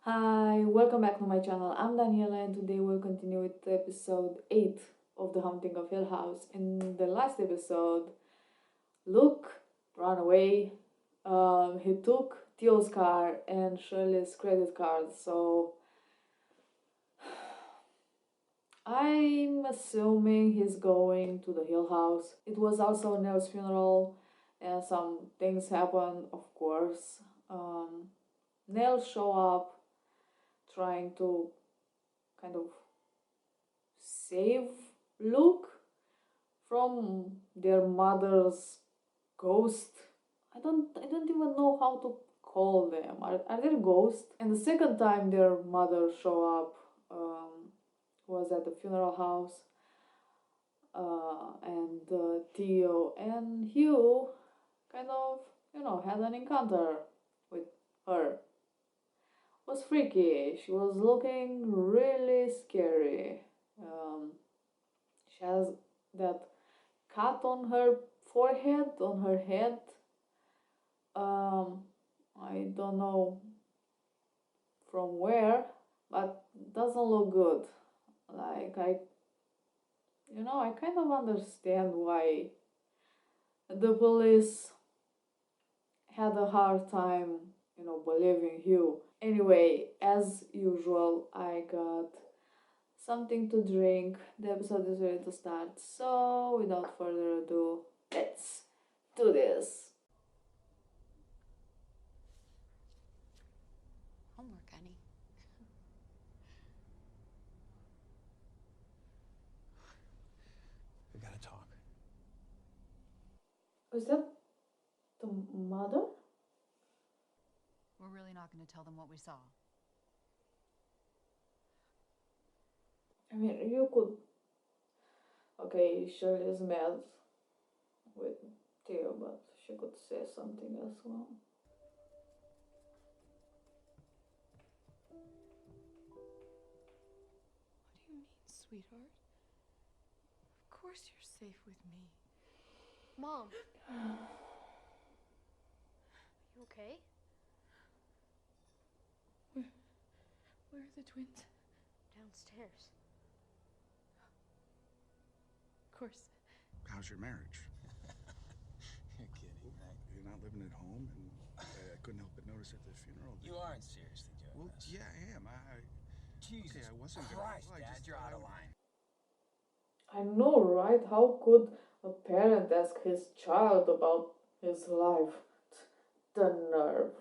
Hi, welcome back to my channel. I'm Daniela and today we'll continue with episode 8 of The Haunting of Hill House. In the last episode, Luke ran away. He took Theo's car and Shirley's credit card, so I'm assuming he's going to the Hill House. It was also Nell's funeral and some things happened, of course. Nell show up trying to kind of save Luke from their mother's ghost. I don't even know how to call them. Are they ghosts? And the second time their mother show up was at the funeral house, and Theo and Hugh kind of had an encounter with her. Was freaky. She was looking really scary. She has that cut on her forehead, on her head. I don't know from where, but doesn't look good. Like I kind of understand why the police had a hard time, believing Hugh. Anyway, as usual, I got something to drink. The episode is ready to start, so without further ado, let's do this. Homework, honey. We gotta talk. Is that the mother? We're really not going to tell them what we saw. I mean, you could. Okay, Shirley's mad with Theo, but she could say something as well. What do you mean, sweetheart? Of course you're safe with me. Mom. You okay? Where are the twins? Downstairs. Of course. How's your marriage? You're kidding, right? You're not living at home, and I couldn't help but notice at the funeral. You aren't seriously doing Well, this. yeah, I am. Jesus okay, I wasn't Christ, gonna, Dad, you're out of line. I know, right? How could a parent ask his child about his life? The nerve.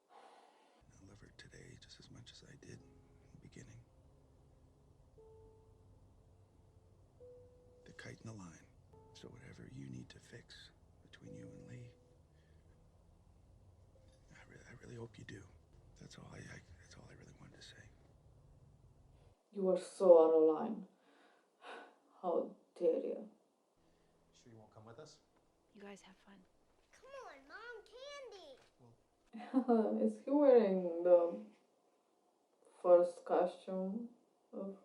I love her today just as much as I did in the beginning. The kite and the line. So whatever you need to fix between you and Lee, I really hope you do. That's all that's all I really wanted to say. You are so out of line. How dare you? Sure you won't come with us? You guys have fun. Come on, Mom, candy. Is he wearing the first costume of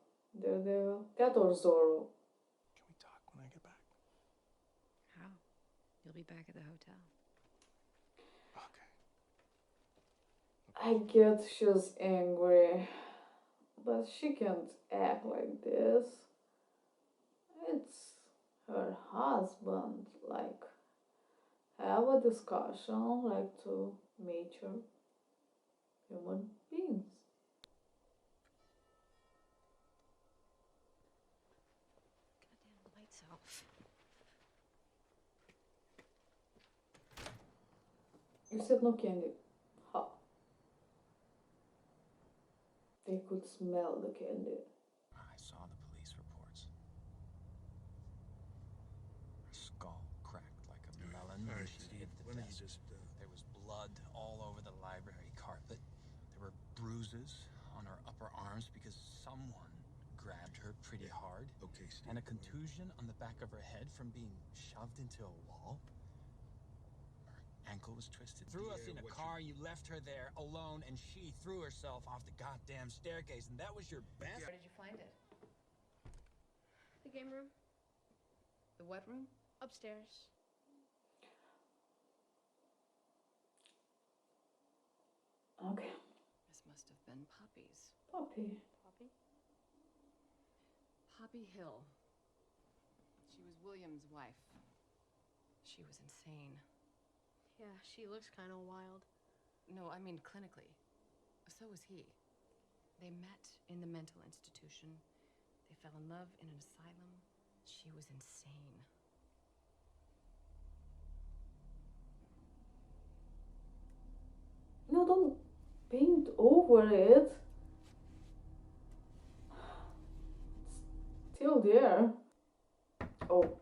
Daredevil? That or Zorro? Can we talk when I get back? How? You'll be back at the hotel. Okay. I get she's angry, but she can't act like this. It's her husband. Like, have a discussion like two mature human beings. Goddamn lights off. You said no candy. Ha. They could smell the candy. I saw the police reports. Her skull cracked like a melon All when right, she Steve, hit the why don't you desk. just, There was blood all over the library carpet. There were bruises on her upper arms because someone grabbed her pretty hard. Okay, Steve. And a contusion on the back of her head from being shoved into a wall. Her ankle was twisted. Threw us in a car, you left her there alone, and she threw herself off the goddamn staircase, and that was your best? Where did you find it? The game room. The what room? Upstairs. Okay. and puppies. Puppy. Poppy? Poppy Hill. She was William's wife. She was insane. Yeah, she looks kind of wild. No, I mean clinically. So was he. They met in the mental institution. They fell in love in an asylum. She was insane. No, don't paint over it. Still there. Oh.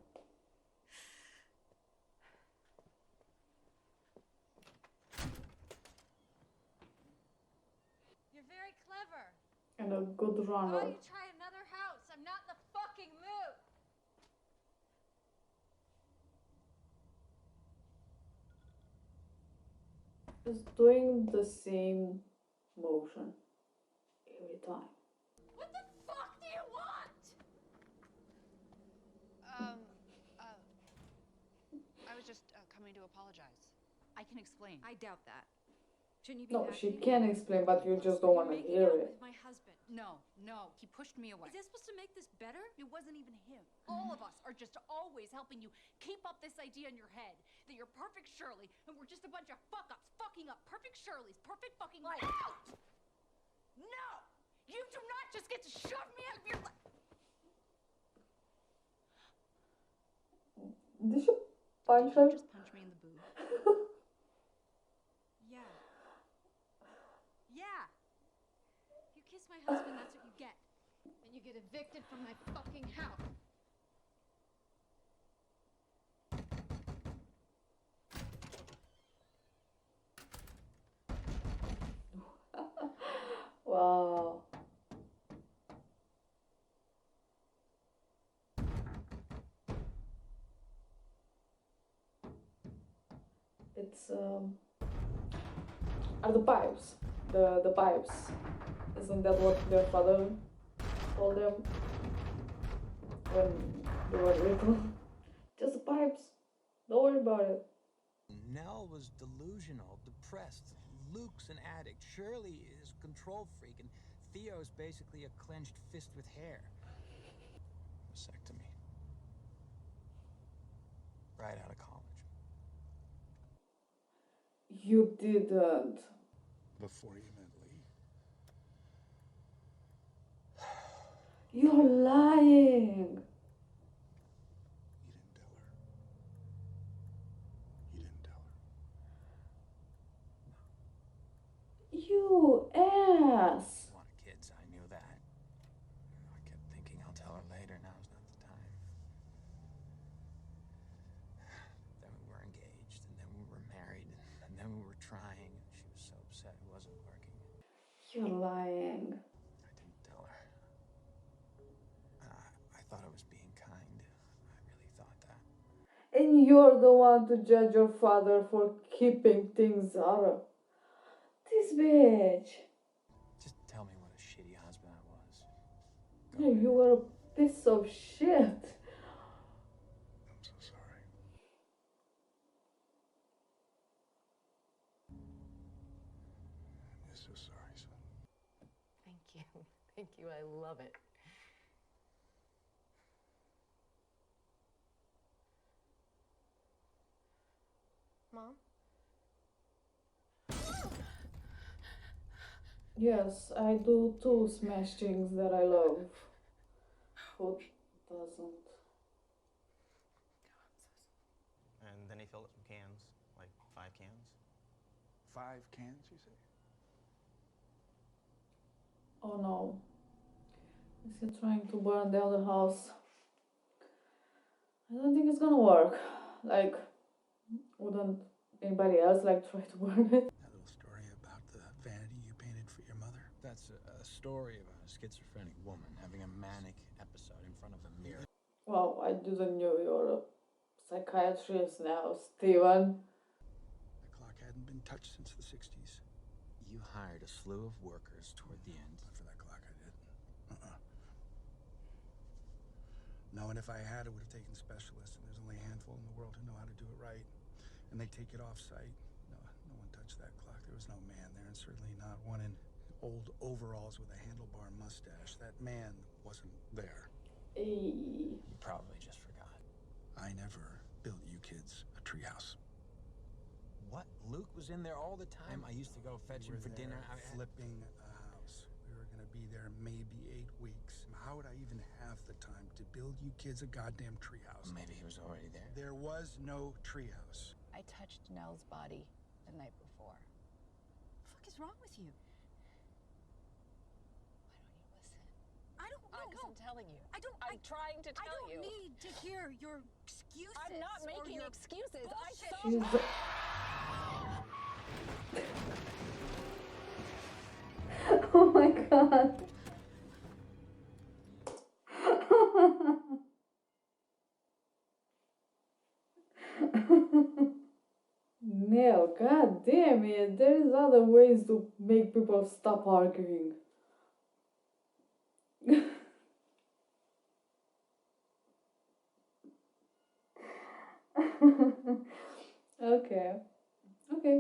You're very clever. And a good How runner. about you try another house? I'm not in the fucking mood. Is doing the same motion every time. What the fuck do you want? I was just coming to apologize. I can explain. I doubt that. Shouldn't you be No, she acting? can explain, but you just don't want to You're making hear out it. with my husband. No, he pushed me away. Is that supposed to make this better? It wasn't even him. All of us are just always helping you keep up this idea in your head that you're perfect Shirley and we're just a bunch of fuck-ups fucking up perfect Shirley's perfect fucking life. No! You do not just get to shove me out of your life. Did she punch her? Just punch me in the boob. Yeah. Yeah. You kiss my husband, that's what you get. And you get evicted from my fucking house. Wow. It's are the pipes. The pipes. Isn't that what their father told them when they were little? Just the pipes. Don't worry about it. Nell was delusional, depressed. Luke's an addict. Shirley is a control freak, and Theo's basically a clenched fist with hair. Vasectomy. Right out of college. You didn't. Before you met Lee. You're lying. You didn't tell her. You didn't tell her. You ass. Wanted kids, I knew that. I kept thinking I'll tell her later. Now's not the time. Then we were engaged, and then we were married, and then we were trying. She was so upset it wasn't working. You're lying. I didn't tell her. I thought I was being kind. I really thought that. And you're the one to judge your father for keeping things out. This bitch. Just tell me what a shitty husband I was. No, you were a piece of shit. I'm so sorry. I'm so sorry, son. Thank you. Thank you. I love it. Mom? Yes, I do too smash things that I love. Who doesn't? And then he filled up some cans, like 5 cans. 5 cans, you say? Oh no. Is he trying to burn down the house? I don't think it's gonna work. Like, wouldn't anybody else like try to burn it? That little story about the vanity you painted for your mother? That's a story about a schizophrenic woman having a manic episode in front of a mirror. Well, I didn't know you're a psychiatrist now, Steven. The clock hadn't been touched since the 60s. You hired a slew of workers toward the end. But for that clock, I didn't. Knowing if I had, it would have taken specialists, and there's only a handful in the world who know how to do it right. And they take it off-site. No one touched that clock. There was no man there, and certainly not one in old overalls with a handlebar mustache. That man wasn't there. Ayy. You probably just forgot. I never built you kids a treehouse. What? Luke was in there all the time? I used to go fetch him for dinner. Flipping a house. We were gonna be there maybe 8 weeks. How would I even have the time to build you kids a goddamn treehouse? Maybe he was already there. There was no treehouse. I touched Nell's body the night before. What the fuck is wrong with you? Why don't you listen? I don't know. Because I'm telling you. I'm trying to tell you. I don't need to hear your excuses. I'm not making excuses. She's... Oh my god. No, god damn it. There is other ways to make people stop arguing. Okay. Okay.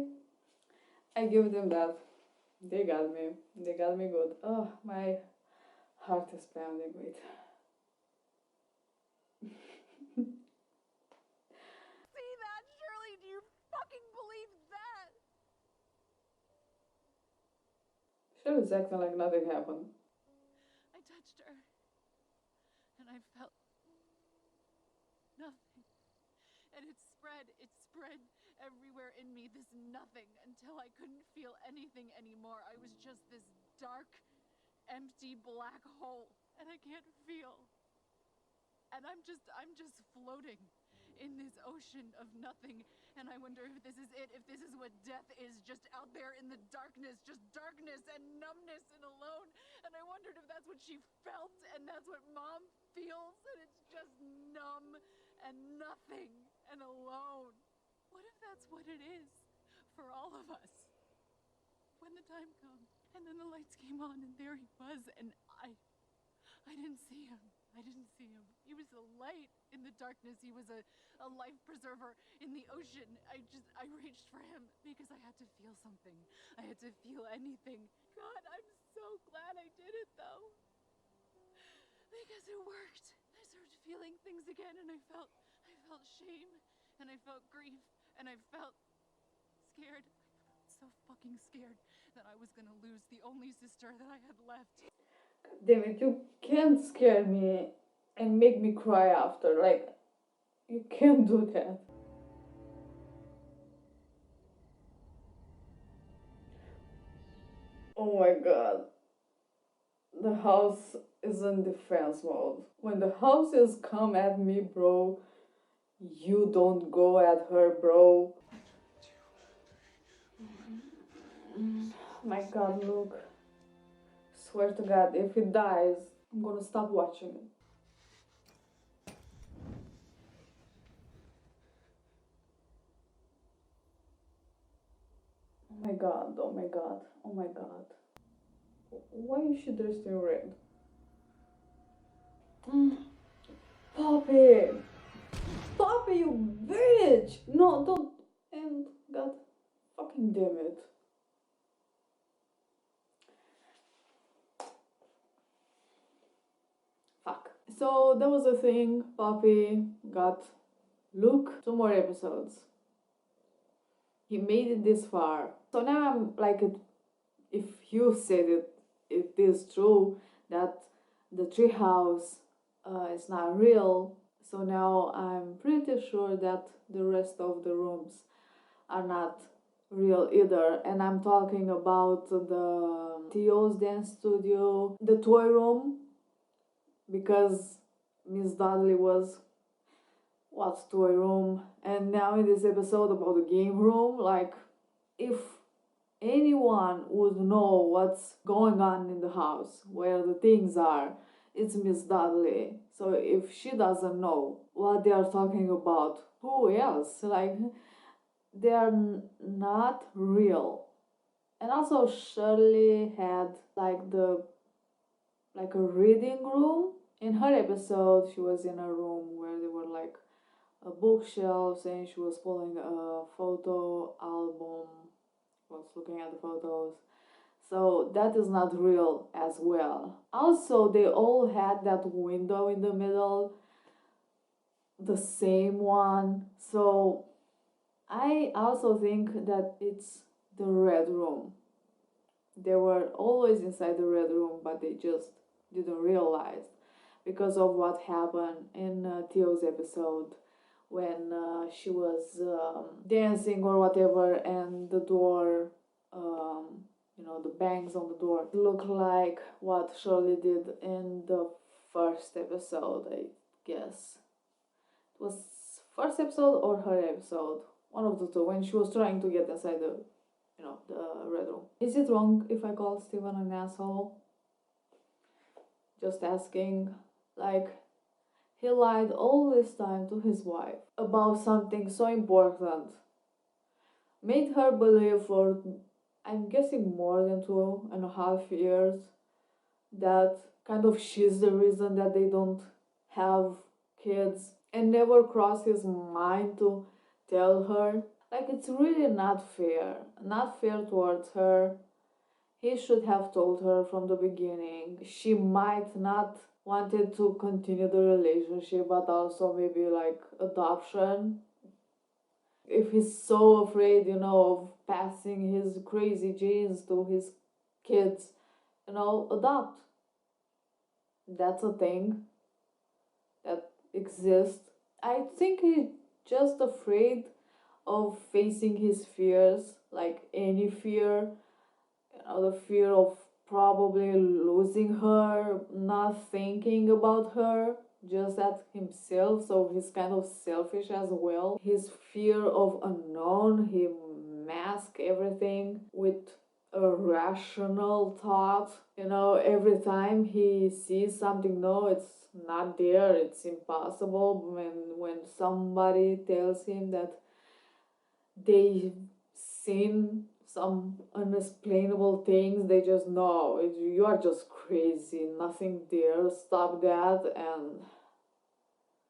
I give them that. They got me. They got me good. Oh, my heart is pounding. Wait. See that, Shirley? Do you fucking believe that? Sure is acting like nothing happened. I touched her, and I felt nothing. And it spread everywhere in me, this nothing, until I couldn't feel anything anymore. I was just this dark, empty black hole, and I can't feel. And I'm just floating in this ocean of nothing, and I wonder if this is it, if this is what death is, just out there in the darkness, just darkness and numbness and alone. And I wondered if that's what she felt, and that's what Mom feels, and it's just numb and nothing and alone. What if that's what it is for all of us? When the time comes, and then the lights came on, and there he was, and I didn't see him. I didn't see him. He was a light in the darkness. He was a life preserver in the ocean. I reached for him because I had to feel something. I had to feel anything. God, I'm so glad I did it, though. Because it worked. I started feeling things again, and I felt shame, and I felt grief, and I felt scared. I felt so fucking scared that I was gonna lose the only sister that I had left. Damn it, you can't scare me and make me cry after. Like, you can't do that. Oh my god. The house is in defense mode. When the houses come at me, bro, you don't go at her, bro. My god, look. Swear to god, if he dies, I'm gonna stop watching it. Oh my god, oh my god, oh my god. Why is she dressed in red? Poppy! Poppy, you bitch! No, don't. And god fucking damn it. Fuck. So that was the thing. Poppy got Luke 2 more episodes. He made it this far. So now I'm like, if you said it is true that the treehouse is not real. So now I'm pretty sure that the rest of the rooms are not real either. And I'm talking about the Theo's dance studio, the toy room, because Miss Dudley was what's toy room, and now in this episode about the game room, like, if anyone would know what's going on in the house, where the things are, it's Miss Dudley. So if she doesn't know what they are talking about, who else? Like, they are not real. And also Shirley had like a reading room. In her episode, she was in a room where there were like a bookshelf, and she was pulling a photo album, was looking at the photos. So that is not real as well. Also, they all had that window in the middle, the same one. So I also think that it's the red room. They were always inside the red room, but they just didn't realize because of what happened in Theo's episode when she was dancing or whatever, and the door, the bangs on the door look like what Shirley did in the first episode, I guess. It was first episode or her episode, one of the two, when she was trying to get inside the red room. Is it wrong if I call Steven an asshole? Just asking. Like, he lied all this time to his wife about something so important. Made her believe for, I'm guessing, more than 2.5 years that kind of she's the reason that they don't have kids, and never crossed his mind to tell her. Like, it's really not fair. Not fair towards her. He should have told her from the beginning. She might not wanted to continue the relationship, but also maybe like adoption. If he's so afraid, of passing his crazy genes to his kids, adopt. That's a thing that exists. I think he's just afraid of facing his fears, like any fear, the fear of probably losing her, not thinking about her, just at himself, so he's kind of selfish as well. His fear of unknown, he masks everything with a rational thought. Every time he sees something, no, it's not there, it's impossible. When somebody tells him that they've seen some unexplainable things, they just know you are just crazy, nothing there, stop that. And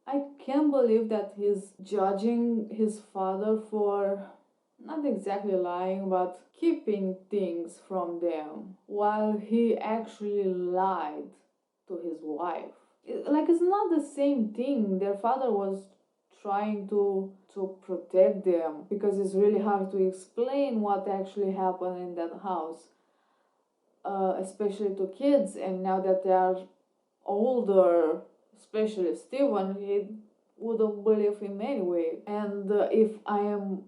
I can't believe that he's judging his father for not exactly lying, but keeping things from them, while he actually lied to his wife. Like, it's not the same thing. Their father was trying to protect them, because it's really hard to explain what actually happened in that house, especially to kids. And now that they are older, especially Steven, he wouldn't believe him anyway. And if I am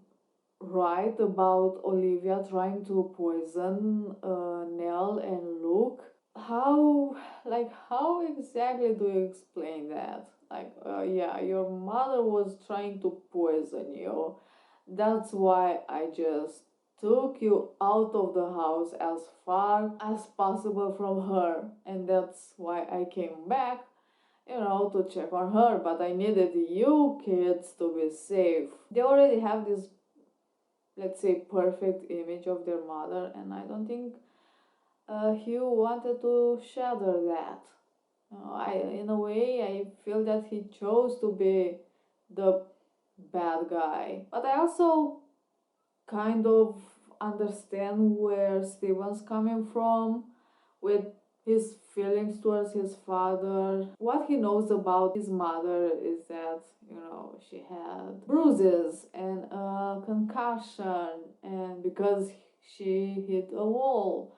right about Olivia trying to poison Nell and Luke, how exactly do you explain that? Like, yeah, your mother was trying to poison you. That's why I just took you out of the house as far as possible from her. And that's why I came back, to check on her. But I needed you kids to be safe. They already have this, let's say, perfect image of their mother, and I don't think Hugh wanted to shatter that. In a way, I feel that he chose to be the bad guy. But I also kind of understand where Steven's coming from with his feelings towards his father. What he knows about his mother is that, she had bruises and a concussion, and because she hit a wall,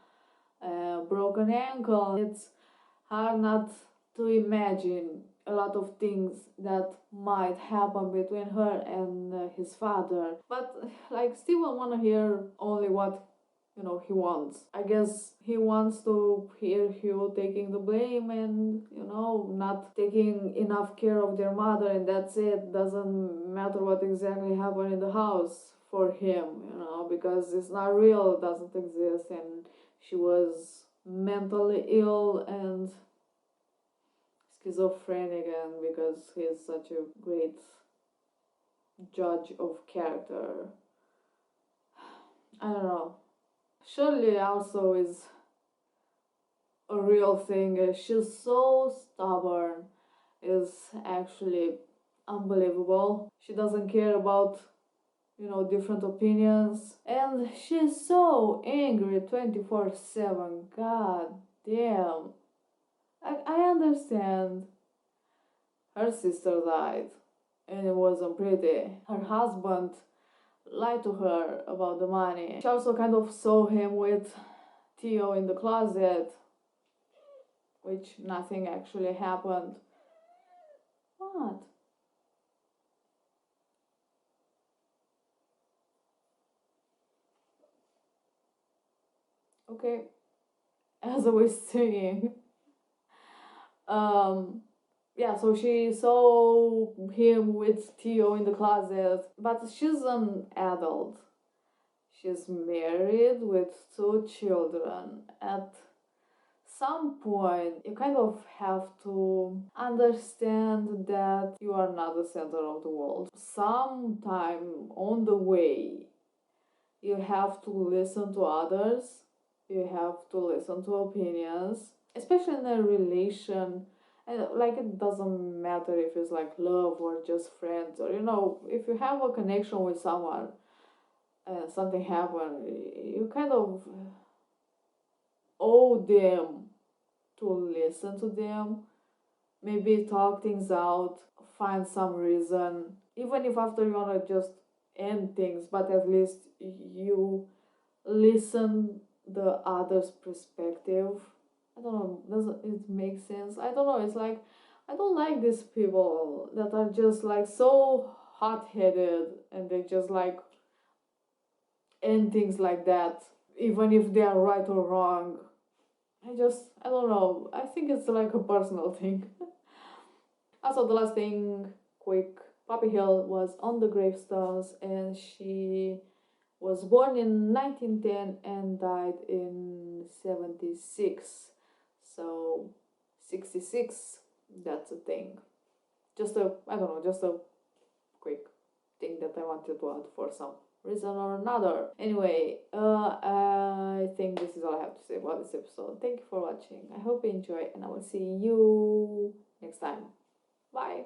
broken ankle. It's hard not to imagine a lot of things that might happen between her and his father. But like, Steven wanna hear only what he wants. I guess he wants to hear Hugh taking the blame and not taking enough care of their mother, and that's it. Doesn't matter what exactly happened in the house for him, because it's not real, it doesn't exist, and she was mentally ill and schizophrenic, and because he's such a great judge of character, I don't know. Shirley also is a real thing. She's so stubborn, is actually unbelievable. She doesn't care about different opinions. And she's so angry 24/7. God damn. I understand. Her sister died, and it wasn't pretty. Her husband lied to her about the money. She also kind of saw him with Theo in the closet, which nothing actually happened. What? Okay, as I was saying, yeah, so she saw him with Theo in the closet, but she's an adult. She's married with 2 children. At some point, you kind of have to understand that you are not the center of the world. Sometime on the way, you have to listen to others, you have to listen to opinions, especially in a relation. And like, it doesn't matter if it's like love or just friends, or if you have a connection with someone and something happened, you kind of owe them to listen to them, maybe talk things out, find some reason, even if after you want to just end things, but at least you listen the other's perspective. I don't know, doesn't it make sense? I don't know, it's like, I don't like these people that are just like so hot-headed and they just like end things like that, even if they are right or wrong. I don't know, I think it's like a personal thing. Also, the last thing, quick, Poppy Hill was on the gravestones, and she was born in 1910 and died in 76. So 66, that's a thing. I don't know, just a quick thing that I wanted to add for some reason or another. Anyway, I think this is all I have to say about this episode. Thank you for watching. I hope you enjoy, and I will see you next time. Bye.